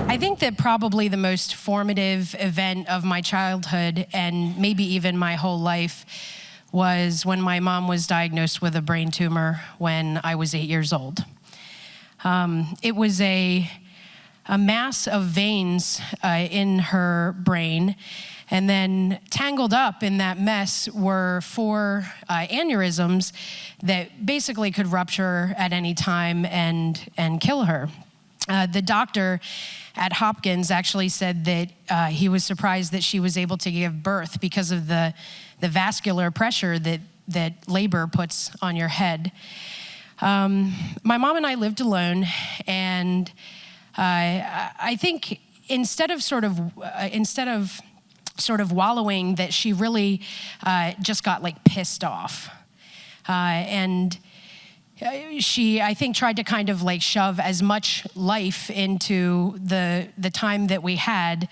I think that probably the most formative event of my childhood and maybe even my whole life was when my mom was diagnosed with a brain tumor when I was 8 years old. It was a mass of veins in her brain, and then tangled up in that mess were 4 aneurysms that basically could rupture at any time and kill her. The doctor at Hopkins actually said that he was surprised that she was able to give birth because of the vascular pressure that labor puts on your head. My mom and I lived alone, and I think instead of sort of wallowing, that she really just got like pissed off, and she, I think, tried to kind of like shove as much life into the time that we had,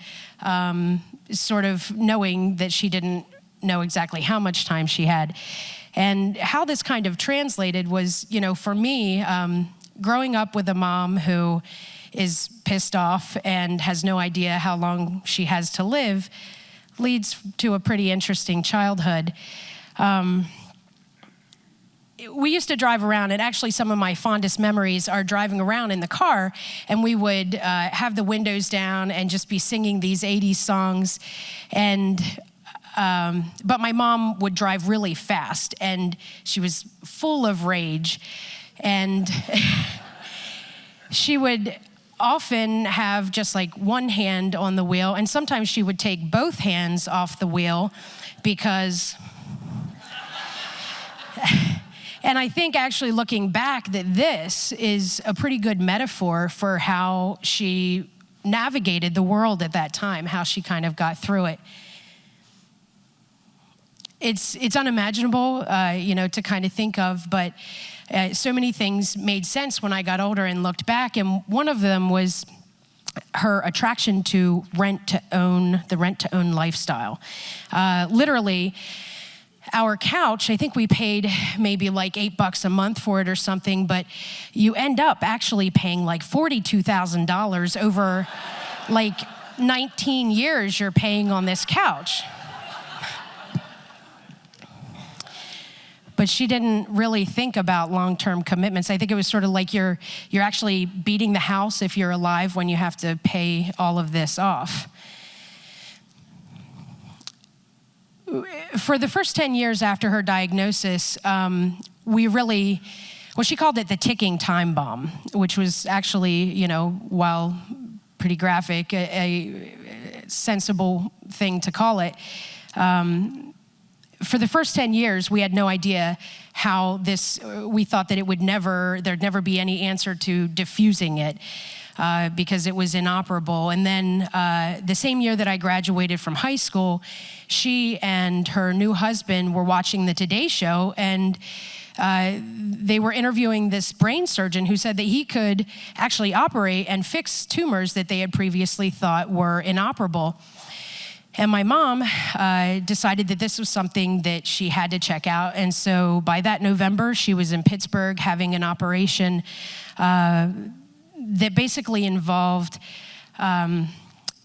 sort of knowing that she didn't know exactly how much time she had. And how this kind of translated was, for me, growing up with a mom who is pissed off and has no idea how long she has to live leads to a pretty interesting childhood. We used to drive around, and actually some of my fondest memories are driving around in the car, and we would have the windows down and just be singing these 80s songs. And but my mom would drive really fast, and she was full of rage, and she would often have just like one hand on the wheel, and sometimes she would take both hands off the wheel because and I think actually looking back that this is a pretty good metaphor for how she navigated the world at that time, how she kind of got through it. It's unimaginable, to kind of think of, but so many things made sense when I got older and looked back, and one of them was her attraction to the rent-to-own lifestyle. Literally, our couch, I think we paid maybe like $8 a month for it or something, but you end up actually paying like $42,000 over like 19 years you're paying on this couch. But she didn't really think about long-term commitments. I think it was sort of like you're actually beating the house if you're alive when you have to pay all of this off. For the first 10 years after her diagnosis, she called it the ticking time bomb, which was actually, while pretty graphic, a sensible thing to call it. For the first 10 years, we had no idea how we thought that there'd never be any answer to diffusing it because it was inoperable. And then the same year that I graduated from high school, she and her new husband were watching the Today Show, and they were interviewing this brain surgeon who said that he could actually operate and fix tumors that they had previously thought were inoperable. And my mom decided that this was something that she had to check out. And so by that November, she was in Pittsburgh having an operation that basically involved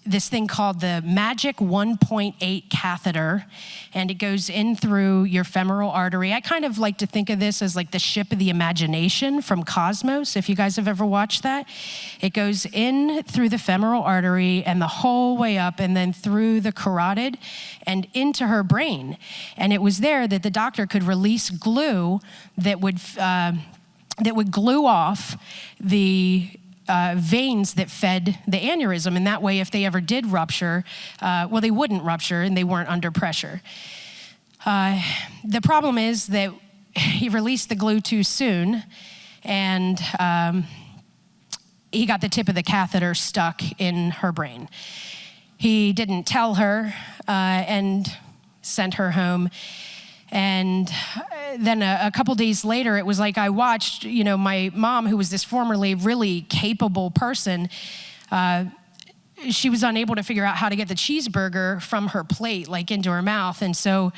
this thing called the Magic 1.8 catheter, and it goes in through your femoral artery. I kind of like to think of this as like the ship of the imagination from Cosmos, if you guys have ever watched that. It goes in through the femoral artery and the whole way up, and then through the carotid and into her brain. And it was there that the doctor could release glue that would glue off the veins that fed the aneurysm, and that way if they ever did rupture, they wouldn't rupture and they weren't under pressure. The problem is that he released the glue too soon, and he got the tip of the catheter stuck in her brain. He didn't tell her and sent her home. And then a couple days later, it was like I watched, my mom, who was this formerly really capable person, she was unable to figure out how to get the cheeseburger from her plate, like into her mouth. And so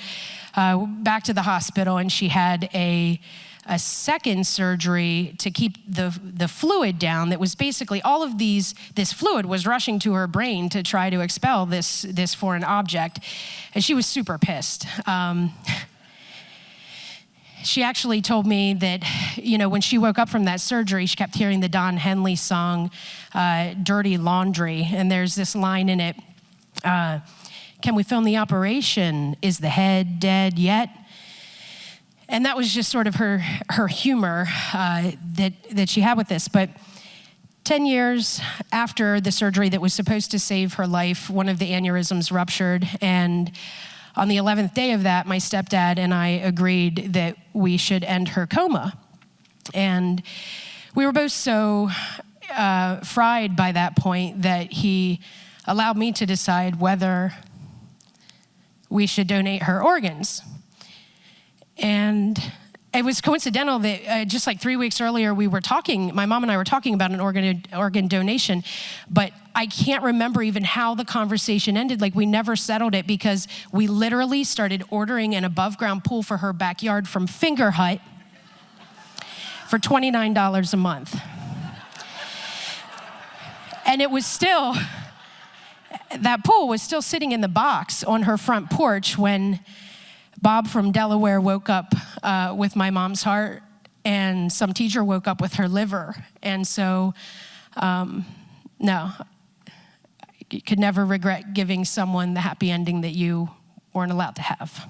back to the hospital, and she had a a second surgery to keep the fluid down. That was basically all of this fluid was rushing to her brain to try to expel this foreign object. And she was super pissed. She actually told me that, when she woke up from that surgery, she kept hearing the Don Henley song, Dirty Laundry. And there's this line in it, can we film the operation? Is the head dead yet? And that was just sort of her humor that she had with this. But 10 years after the surgery that was supposed to save her life, one of the aneurysms ruptured. And on the 11th day of that, my stepdad and I agreed that we should end her coma. And we were both so fried by that point that he allowed me to decide whether we should donate her organs. And it was coincidental that just like 3 weeks earlier, my mom and I were talking about an organ donation, but I can't remember even how the conversation ended. Like, we never settled it because we literally started ordering an above ground pool for her backyard from Finger Hut for $29 a month. And it was still, that pool was still sitting in the box on her front porch when Bob from Delaware woke up with my mom's heart, and some teacher woke up with her liver. And so, no, you could never regret giving someone the happy ending that you weren't allowed to have.